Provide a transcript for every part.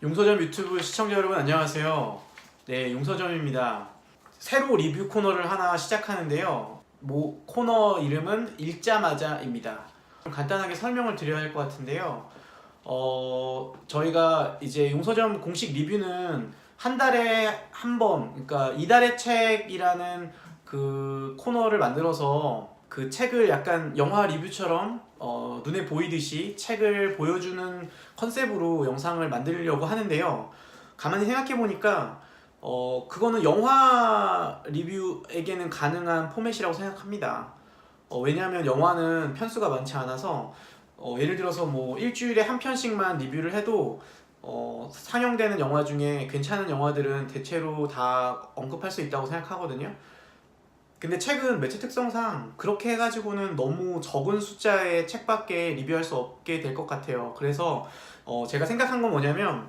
용서점 유튜브 시청자 여러분 안녕하세요. 네, 용서점입니다. 새로 리뷰 코너를 하나 시작하는데요. 코너 이름은 읽자마자입니다. 간단하게 설명을 드려야 할 것 같은데요. 저희가 이제 용서점 공식 리뷰는 한 달에 한 번, 그러니까 이달의 책이라는 그 코너를 만들어서 그 책을 약간 영화 리뷰처럼 눈에 보이듯이 책을 보여주는 컨셉으로 영상을 만들려고 하는데요. 가만히 생각해 보니까 그거는 영화 리뷰에게는 가능한 포맷이라고 생각합니다. 왜냐하면 영화는 편수가 많지 않아서 예를 들어서 뭐 일주일에 한 편씩만 리뷰를 해도 상영되는 영화 중에 괜찮은 영화들은 대체로 다 언급할 수 있다고 생각하거든요. 근데 책은 매체 특성상 그렇게 해가지고는 너무 적은 숫자의 책밖에 리뷰할 수 없게 될 것 같아요. 그래서 제가 생각한 건 뭐냐면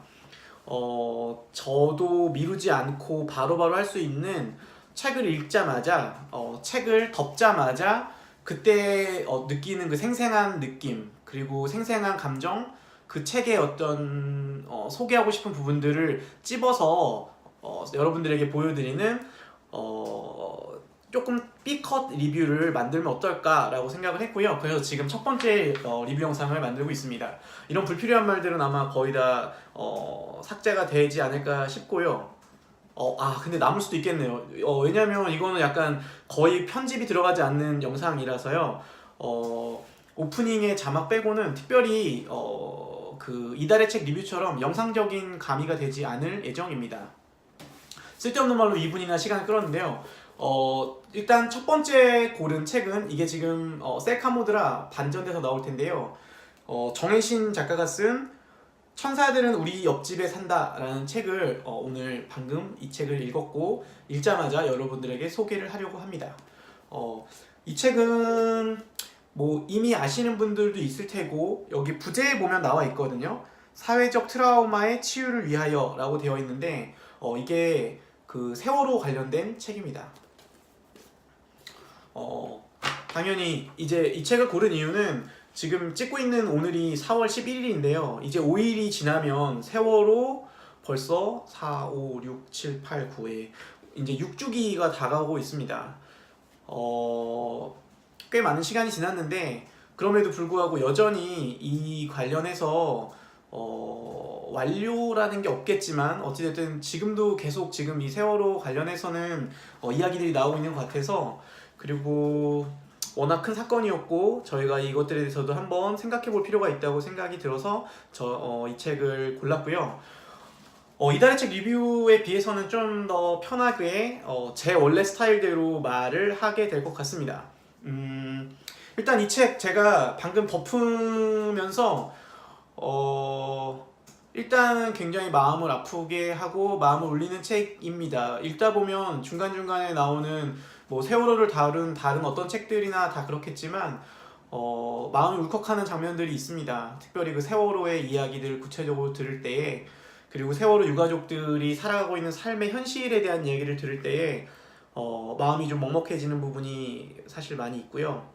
저도 미루지 않고 바로바로 할 수 있는 책을 읽자마자 책을 덮자마자 그때 느끼는 그 생생한 느낌 그리고 생생한 감정 그 책의 어떤 소개하고 싶은 부분들을 찝어서 여러분들에게 보여드리는 조금 B컷 리뷰를 만들면 어떨까라고 생각을 했고요. 그래서 지금 첫 번째 리뷰 영상을 만들고 있습니다. 이런 불필요한 말들은 아마 거의 다 삭제가 되지 않을까 싶고요. 근데 남을 수도 있겠네요. 왜냐면 이거는 약간 거의 편집이 들어가지 않는 영상이라서요. 오프닝의 자막 빼고는 특별히 그 이달의 책 리뷰처럼 영상적인 가미가 되지 않을 예정입니다. 쓸데없는 말로 2분이나 시간을 끌었는데요. 일단 첫 번째 고른 책은 이게 지금 셀카 모드라 반전돼서 나올 텐데요. 정혜신 작가가 쓴 천사들은 우리 옆집에 산다 라는 책을 오늘 방금 이 책을 읽었고 읽자마자 여러분들에게 소개를 하려고 합니다. 이 책은 뭐 이미 아시는 분들도 있을 테고 여기 부제에 보면 나와 있거든요. 사회적 트라우마의 치유를 위하여 라고 되어 있는데 이게 그 세월호 관련된 책입니다. 당연히 이제 이 책을 고른 이유는 지금 찍고 있는 오늘이 4월 11일인데요. 이제 5일이 지나면 세월호 벌써 4, 5, 6, 7, 8, 9에 이제 6주기가 다가오고 있습니다. 꽤 많은 시간이 지났는데 그럼에도 불구하고 여전히 이 관련해서 완료라는 게 없겠지만 어찌됐든 지금도 계속 지금 이 세월호 관련해서는 이야기들이 나오고 있는 것 같아서 그리고 워낙 큰 사건이었고 저희가 이것들에 대해서도 한번 생각해 볼 필요가 있다고 생각이 들어서 이 책을 골랐고요. 이달의 책 리뷰에 비해서는 좀 더 편하게 제 원래 스타일대로 말을 하게 될 것 같습니다. 일단 이 책 제가 방금 덮으면서 일단 굉장히 마음을 아프게 하고 마음을 울리는 책입니다. 읽다 보면 중간중간에 나오는 뭐 세월호를 다룬 다른 어떤 책들이나 다 그렇겠지만 마음이 울컥하는 장면들이 있습니다. 특별히 그 세월호의 이야기들 구체적으로 들을 때에 그리고 세월호 유가족들이 살아가고 있는 삶의 현실에 대한 얘기를 들을 때에 마음이 좀 먹먹해지는 부분이 사실 많이 있고요.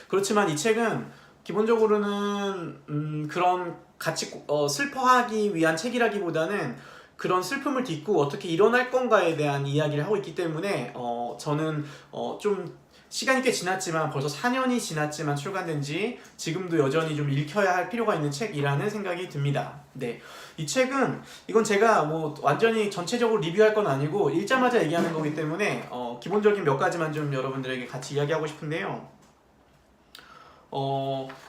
그렇지만 이 책은 기본적으로는 그런 같이 슬퍼하기 위한 책이라기보다는 그런 슬픔을 딛고 어떻게 일어날 건가에 대한 이야기를 하고 있기 때문에 저는 좀 시간이 꽤 지났지만 벌써 4년이 지났지만 출간된 지 지금도 여전히 좀 읽혀야 할 필요가 있는 책이라는 생각이 듭니다. 네, 이 책은 이건 제가 뭐 완전히 전체적으로 리뷰할 건 아니고 읽자마자 얘기하는 거기 때문에 기본적인 몇 가지만 좀 여러분들에게 같이 이야기하고 싶은데요.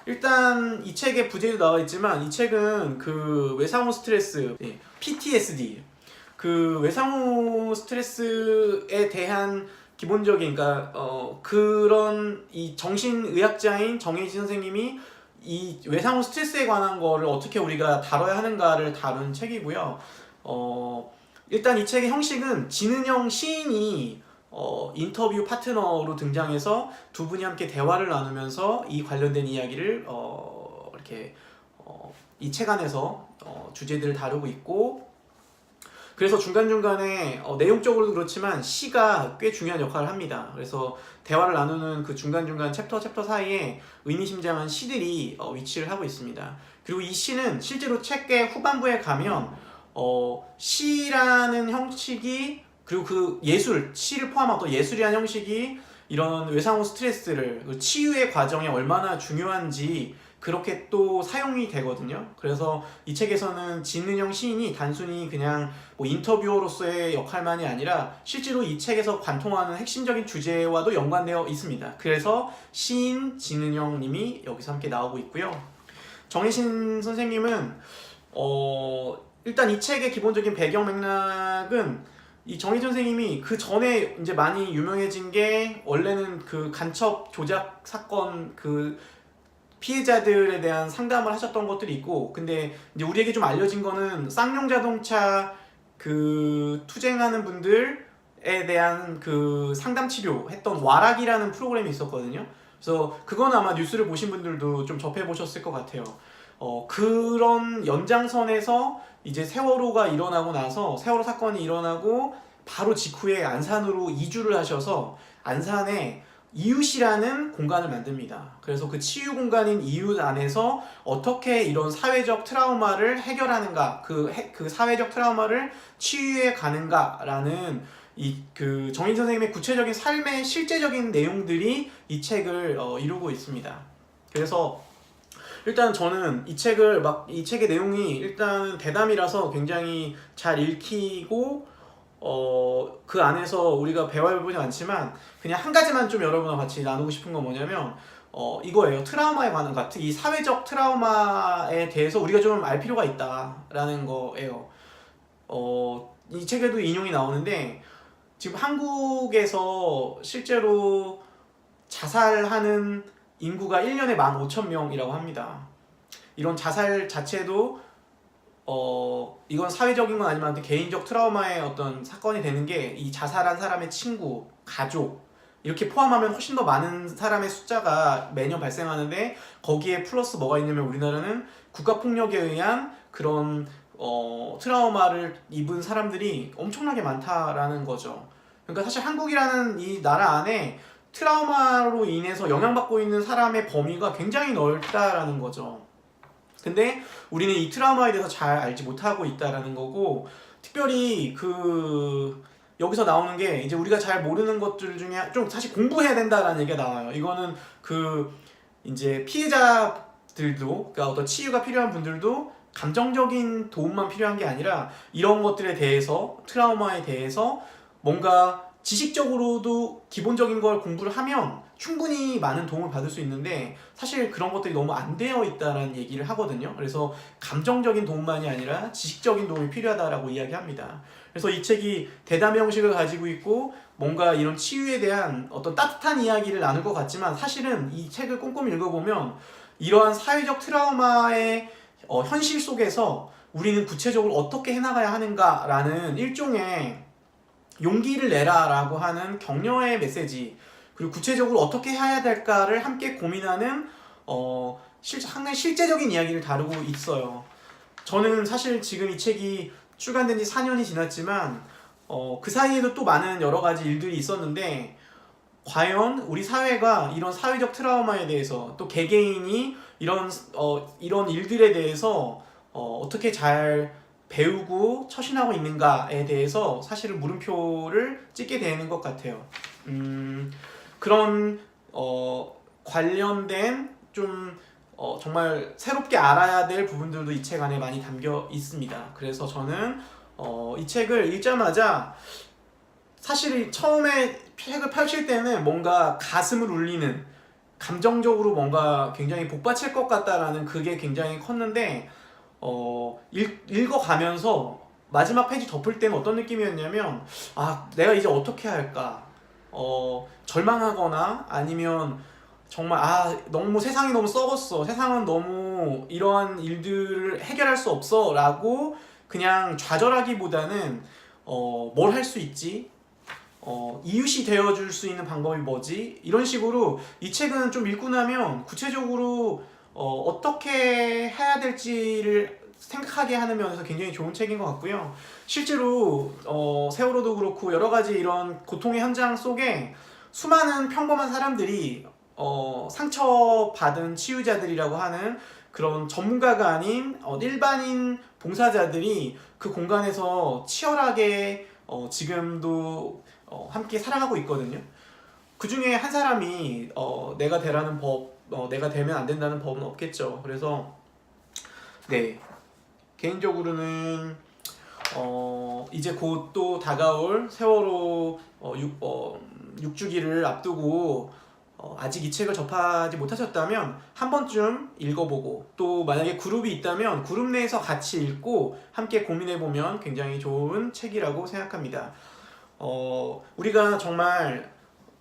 일단 이 책에 부제도 나와 있지만 이 책은 그 외상후 스트레스, PTSD, 그 외상후 스트레스에 대한 기본적인 그러니까 그런 이 정신의학자인 정혜진 선생님이 이 외상후 스트레스에 관한 거를 어떻게 우리가 다뤄야 하는가를 다룬 책이고요. 일단 이 책의 형식은 진은영 시인이 인터뷰 파트너로 등장해서 두 분이 함께 대화를 나누면서 이 관련된 이야기를 이렇게 이 책 안에서 주제들을 다루고 있고 그래서 중간중간에 내용적으로도 그렇지만 시가 꽤 중요한 역할을 합니다. 그래서 대화를 나누는 그 중간중간 챕터 사이에 의미심장한 시들이 위치를 하고 있습니다. 그리고 이 시는 실제로 책의 후반부에 가면 시라는 형식이, 그리고 그 예술, 시를 포함한 또 예술이라는 형식이 이런 외상후 스트레스를, 치유의 과정에 얼마나 중요한지 그렇게 또 사용이 되거든요. 그래서 이 책에서는 진은영 시인이 단순히 그냥 뭐 인터뷰어로서의 역할만이 아니라 실제로 이 책에서 관통하는 핵심적인 주제와도 연관되어 있습니다. 그래서 시인 진은영 님이 여기서 함께 나오고 있고요. 정혜신 선생님은 일단 이 책의 기본적인 배경 맥락은, 이 정혜신 선생님이 그 전에 이제 많이 유명해진 게, 원래는 그 간첩 조작 사건 그 피해자들에 대한 상담을 하셨던 것들이 있고, 근데 이제 우리에게 좀 알려진 거는 쌍용 자동차 그 투쟁하는 분들에 대한 그 상담 치료 했던 와락이라는 프로그램이 있었거든요. 그래서 그건 아마 뉴스를 보신 분들도 좀 접해 보셨을 것 같아요. 그런 연장선에서 이제 세월호가 일어나고 나서, 세월호 사건이 일어나고 바로 직후에 안산으로 이주를 하셔서 안산에 이웃이라는 공간을 만듭니다. 그래서 그 치유 공간인 이웃 안에서 어떻게 이런 사회적 트라우마를 해결하는가, 그 사회적 트라우마를 치유해 가는가라는 그 정인 선생님의 구체적인 삶의 실제적인 내용들이 이 책을 이루고 있습니다. 그래서 일단 저는 이 책의 내용이 일단 대담이라서 굉장히 잘 읽히고, 그 안에서 우리가 배워야 할 부분이 많지만 그냥 한 가지만 좀 여러분과 같이 나누고 싶은 건 뭐냐면 이거예요. 트라우마에 관한, 이 사회적 트라우마에 대해서 우리가 좀 알 필요가 있다라는 거예요. 이 책에도 인용이 나오는데, 지금 한국에서 실제로 자살하는 인구가 1년에 15,000명이라고 합니다. 이런 자살 자체도 이건 사회적인 건 아니면 개인적 트라우마의 어떤 사건이 되는 게, 이 자살한 사람의 친구, 가족 이렇게 포함하면 훨씬 더 많은 사람의 숫자가 매년 발생하는데, 거기에 플러스 뭐가 있냐면 우리나라는 국가폭력에 의한 그런 트라우마를 입은 사람들이 엄청나게 많다라는 거죠. 그러니까 사실 한국이라는 이 나라 안에 트라우마로 인해서 영향받고 있는 사람의 범위가 굉장히 넓다라는 거죠. 근데 우리는 이 트라우마에 대해서 잘 알지 못하고 있다라는 거고, 특별히 여기서 나오는 게, 이제 우리가 잘 모르는 것들 중에 좀 사실 공부해야 된다라는 얘기가 나와요. 이거는 이제 피해자들도, 그러니까 어떤 치유가 필요한 분들도 감정적인 도움만 필요한 게 아니라 이런 것들에 대해서, 트라우마에 대해서 뭔가 지식적으로도 기본적인 걸 공부를 하면 충분히 많은 도움을 받을 수 있는데, 사실 그런 것들이 너무 안 되어 있다는 얘기를 하거든요. 그래서 감정적인 도움만이 아니라 지식적인 도움이 필요하다라고 이야기합니다. 그래서 이 책이 대담의 형식을 가지고 있고, 뭔가 이런 치유에 대한 어떤 따뜻한 이야기를 나눌 것 같지만, 사실은 이 책을 꼼꼼히 읽어보면 이러한 사회적 트라우마의 현실 속에서 우리는 구체적으로 어떻게 해나가야 하는가라는 일종의 용기를 내라 라고 하는 격려의 메시지, 그리고 구체적으로 어떻게 해야 될까를 함께 고민하는 상당히 실제적인 이야기를 다루고 있어요. 저는 사실 지금 이 책이 출간된 지 4년이 지났지만 그 사이에도 또 많은 여러 가지 일들이 있었는데, 과연 우리 사회가 이런 사회적 트라우마에 대해서, 또 개개인이 이런 일들에 대해서 어떻게 잘 배우고 처신하고 있는가에 대해서 사실은 물음표를 찍게 되는 것 같아요. 그런 관련된 좀 정말 새롭게 알아야 될 부분들도 이 책 안에 많이 담겨 있습니다. 그래서 저는 이 책을 읽자마자, 사실 처음에 책을 펼칠 때는 뭔가 가슴을 울리는, 감정적으로 뭔가 굉장히 복받칠 것 같다라는 그게 굉장히 컸는데, 읽어가면서 마지막 페이지 덮을 때는 어떤 느낌이었냐면, 내가 이제 어떻게 할까, 절망하거나 아니면 정말 너무 세상이 너무 썩었어, 세상은 너무 이러한 일들을 해결할 수 없어 라고 그냥 좌절하기보다는 뭘 할 수 있지, 이웃이 되어줄 수 있는 방법이 뭐지, 이런 식으로 이 책은 좀 읽고 나면 구체적으로 어떻게 해야 될지를 생각하게 하는 면에서 굉장히 좋은 책인 것 같고요. 실제로 세월호도 그렇고 여러 가지 이런 고통의 현장 속에 수많은 평범한 사람들이 상처받은 치유자들이라고 하는 그런 전문가가 아닌 일반인 봉사자들이 그 공간에서 치열하게 지금도 함께 살아가고 있거든요. 그 중에 한 사람이 내가 되라는 법, 내가 되면 안 된다는 법은 없겠죠. 그래서 네, 개인적으로는 이제 곧 또 다가올 세월호 6주기를 앞두고 아직 이 책을 접하지 못하셨다면 한 번쯤 읽어보고, 또 만약에 그룹이 있다면 그룹 내에서 같이 읽고 함께 고민해보면 굉장히 좋은 책이라고 생각합니다. 우리가 정말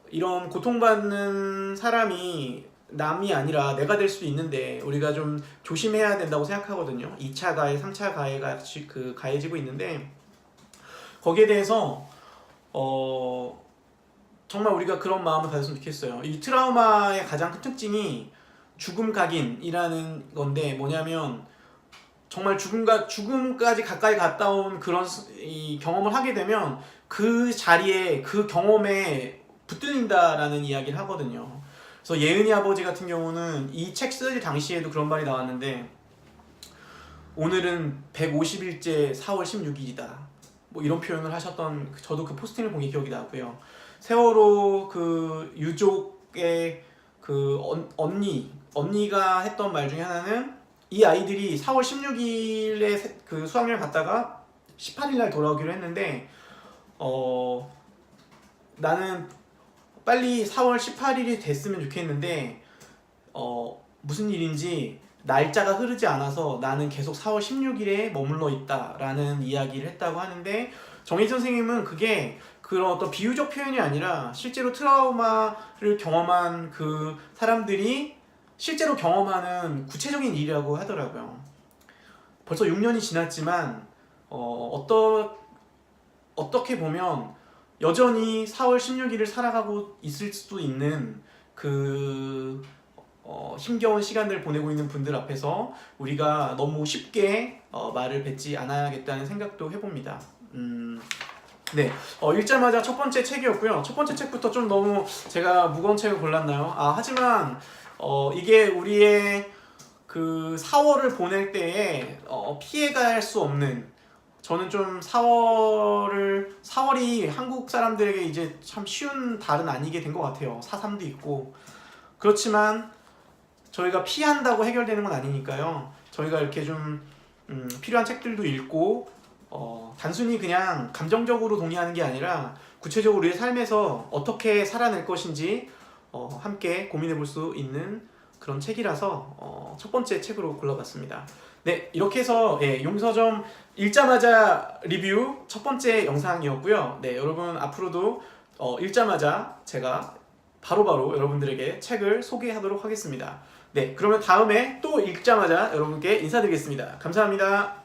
이런 고통받는 사람이 남이 아니라 내가 될 수도 있는데 우리가 좀 조심해야 된다고 생각하거든요. 2차 가해, 3차 가해가 가해지고 있는데, 거기에 대해서 정말 우리가 그런 마음을 가졌으면 좋겠어요. 이 트라우마의 가장 큰 특징이 죽음 각인이라는 건데, 뭐냐면 정말 죽음까지 가까이 갔다 온 그런 이 경험을 하게 되면 그 자리에 그 경험에 붙들린다라는 이야기를 하거든요. 그래서 예은이 아버지 같은 경우는 이 책 쓸 당시에도 그런 말이 나왔는데, 오늘은 150일째 4월 16일이다. 뭐 이런 표현을 하셨던, 저도 그 포스팅을 본 게 기억이 나고요. 세월호 그 유족의 그 언니가 했던 말 중에 하나는, 이 아이들이 4월 16일에 그 수학여행 갔다가 18일 날 돌아오기로 했는데 나는 빨리 4월 18일이 됐으면 좋겠는데 무슨 일인지 날짜가 흐르지 않아서 나는 계속 4월 16일에 머물러 있다라는 이야기를 했다고 하는데, 정희 선생님은 그게 그런 어떤 비유적 표현이 아니라 실제로 트라우마를 경험한 그 사람들이 실제로 경험하는 구체적인 일이라고 하더라고요. 벌써 6년이 지났지만 어떻게 보면 여전히 4월 16일을 살아가고 있을 수도 있는 그 힘겨운 시간을 보내고 있는 분들 앞에서 우리가 너무 쉽게 말을 뱉지 않아야겠다는 생각도 해봅니다. 네, 읽자마자 첫 번째 책이었고요. 첫 번째 책부터 좀 너무 제가 무거운 책을 골랐나요? 하지만 이게 우리의 그 4월을 보낼 때에 피해갈 수 없는, 저는 좀 4월이 한국 사람들에게 이제 참 쉬운 달은 아니게 된 것 같아요. 4.3도 있고. 그렇지만 저희가 피한다고 해결되는 건 아니니까요. 저희가 이렇게 좀 필요한 책들도 읽고 단순히 그냥 감정적으로 동의하는 게 아니라 구체적으로 우리의 삶에서 어떻게 살아낼 것인지 함께 고민해 볼 수 있는 그런 책이라서 첫 번째 책으로 골라봤습니다. 네, 이렇게 해서 용서점 읽자마자 리뷰 첫 번째 영상이었고요. 네, 여러분 앞으로도 읽자마자 제가 바로바로 여러분들에게 책을 소개하도록 하겠습니다. 네, 그러면 다음에 또 읽자마자 여러분께 인사드리겠습니다. 감사합니다.